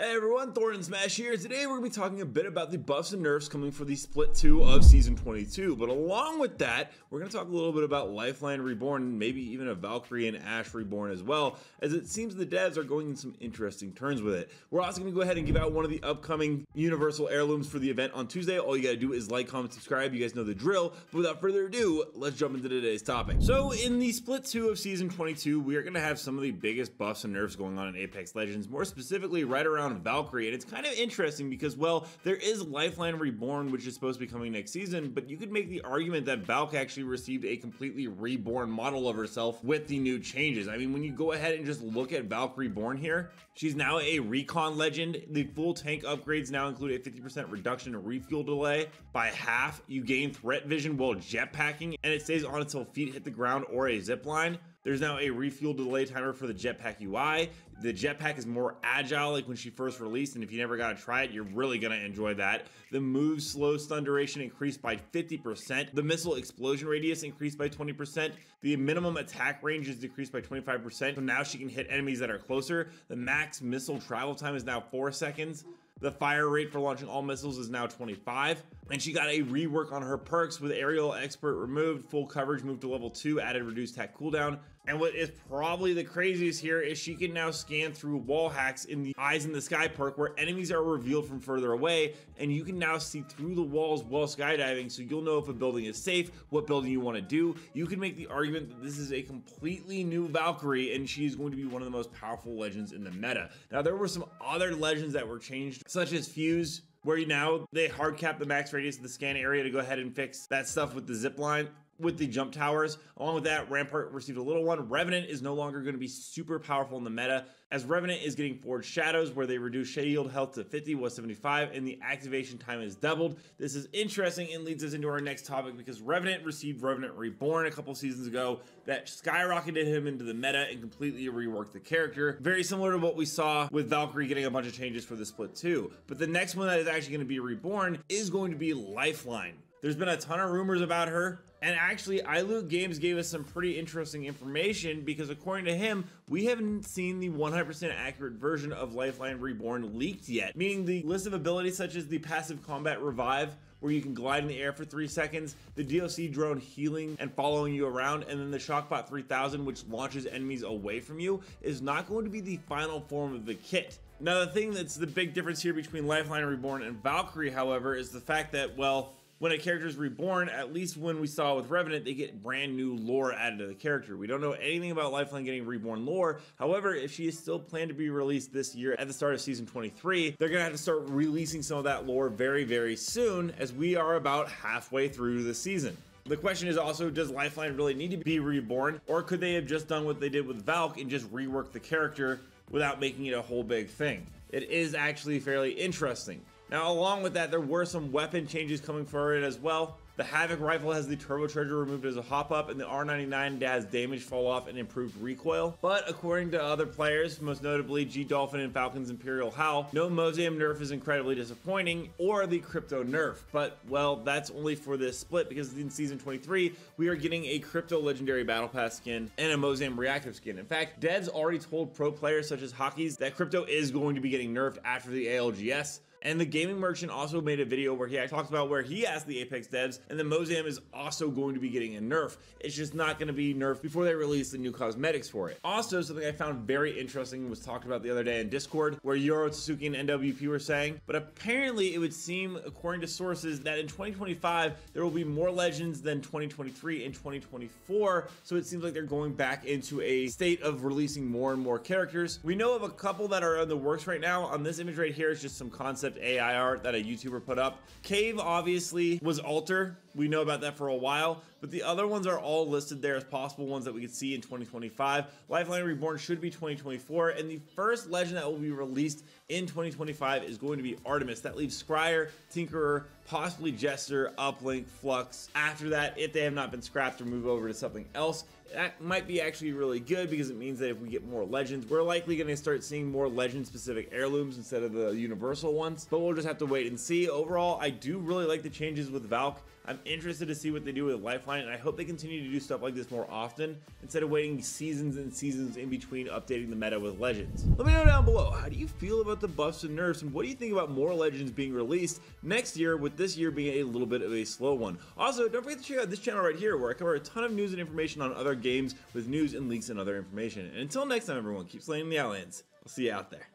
Hey everyone, Thordan Smash here. Today we're going to be talking a bit about the buffs and nerfs coming for the Split 2 of Season 22. But along with that, we're going to talk a little bit about Lifeline Reborn, and maybe even a Valkyrie and Ashe Reborn as well, as it seems the devs are going in some interesting turns with it. We're also going to go ahead and give out one of the upcoming Universal Heirlooms for the event on Tuesday. All you got to do is like, comment, subscribe. You guys know the drill. But without further ado, let's jump into today's topic. So in the Split 2 of Season 22, we are going to have some of the biggest buffs and nerfs going on in Apex Legends, more specifically right around Valkyrie. And it's kind of interesting because, well, there is Lifeline Reborn, which is supposed to be coming next season, but you could make the argument that Valk actually received a completely reborn model of herself with the new changes. I mean, when you go ahead and just look at Valk Reborn here, she's now a recon legend. The full tank upgrades now include a 50% reduction in refuel delay by half. You gain threat vision while jetpacking, and it stays on until feet hit the ground or a zip line. There's now a refuel delay timer for the jetpack UI. The jetpack is more agile like when she first released, and if you never got to try it, you're really going to enjoy that. The move slow stun duration increased by 50%. The missile explosion radius increased by 20%. The minimum attack range is decreased by 25%, so now she can hit enemies that are closer. The max missile travel time is now 4 seconds. The fire rate for launching all missiles is now 25. And she got a rework on her perks with Aerial Expert removed, full coverage moved to level 2, added reduced attack cooldown. And what is probably the craziest here is she can now scan through wall hacks in the Eyes in the Sky perk, where enemies are revealed from further away, and you can now see through the walls while skydiving, so you'll know if a building is safe, what building you want to do. You can make the argument that this is a completely new Valkyrie, and she is going to be one of the most powerful legends in the meta. Now, there were some other legends that were changed, such as Fuse, where now they hard cap the max radius of the scan area to go ahead and fix that stuff with the zip line, with the jump towers. Along with that, Rampart received a little one. Revenant is no longer going to be super powerful in the meta, as Revenant is getting Forged Shadows, where they reduce shield health to 50, was 75, and the activation time is doubled. This is interesting and leads us into our next topic, because Revenant received Revenant Reborn a couple seasons ago that skyrocketed him into the meta and completely reworked the character. Very similar to what we saw with Valkyrie getting a bunch of changes for the Split 2. But the next one that is actually going to be reborn is going to be Lifeline. There's been a ton of rumors about her, and actually iLoot Games gave us some pretty interesting information, because according to him, we haven't seen the 100% accurate version of Lifeline Reborn leaked yet, meaning the list of abilities such as the passive combat revive, where you can glide in the air for 3 seconds, the DOC drone healing and following you around, and then the Shockbot 3000, which launches enemies away from you, is not going to be the final form of the kit. Now, the thing that's the big difference here between Lifeline Reborn and Valkyrie, however, is the fact that, well, when a character is reborn, at least when we saw with Revenant, they get brand new lore added to the character. We don't know anything about Lifeline getting reborn lore. However, if she is still planned to be released this year at the start of Season 23, they're going to have to start releasing some of that lore very, very soon, as we are about halfway through the season. The question is also, does Lifeline really need to be reborn, or could they have just done what they did with Valk and just rework the character without making it a whole big thing? It is actually fairly interesting. Now, along with that, there were some weapon changes coming for it as well. The Havoc rifle has the turbocharger removed as a hop-up, and the R99 has damage fall off and improved recoil. But according to other players, most notably G Dolphin and Falcon's Imperial Howl, no Mausoleum nerf is incredibly disappointing, or the crypto nerf. But, well, that's only for this split, because in Season 23, we are getting a crypto legendary battle pass skin and a Mausoleum reactive skin. In fact, Dead's already told pro players such as Hockeys that crypto is going to be getting nerfed after the ALGS. And the Gaming Merchant also made a video where he talks about where he asked the Apex devs, and the Mausoleum is also going to be getting a nerf. It's just not going to be nerfed before they release the new cosmetics for it. Also, something I found very interesting was talked about the other day in Discord, where Yoro, Tsuki, and NWP were saying, but apparently it would seem, according to sources, that in 2025, there will be more legends than 2023 and 2024, so it seems like they're going back into a state of releasing more and more characters. We know of a couple that are in the works right now. On this image right here is just some concept AI art that a YouTuber put up. Cave obviously was Alter. We know about that for a while, but the other ones are all listed there as possible ones that we could see in 2025. Lifeline Reborn should be 2024, and the first legend that will be released in 2025 is going to be Artemis. That leaves Scryer, Tinkerer, possibly Jester, Uplink, Flux. After that, if they have not been scrapped or move over to something else, that might be actually really good, because it means that if we get more legends, we're likely going to start seeing more legend specific heirlooms instead of the universal ones, but we'll just have to wait and see. Overall, I do really like the changes with Valk. I'm interested to see what they do with Lifeline, and I hope they continue to do stuff like this more often instead of waiting seasons and seasons in between updating the meta with Legends. Let me know down below, how do you feel about the buffs and nerfs, and what do you think about more Legends being released next year, with this year being a little bit of a slow one? Also, don't forget to check out this channel right here where I cover a ton of news and information on other games with news and leaks and other information. And until next time, everyone, keep slaying the Outlands. I'll see you out there.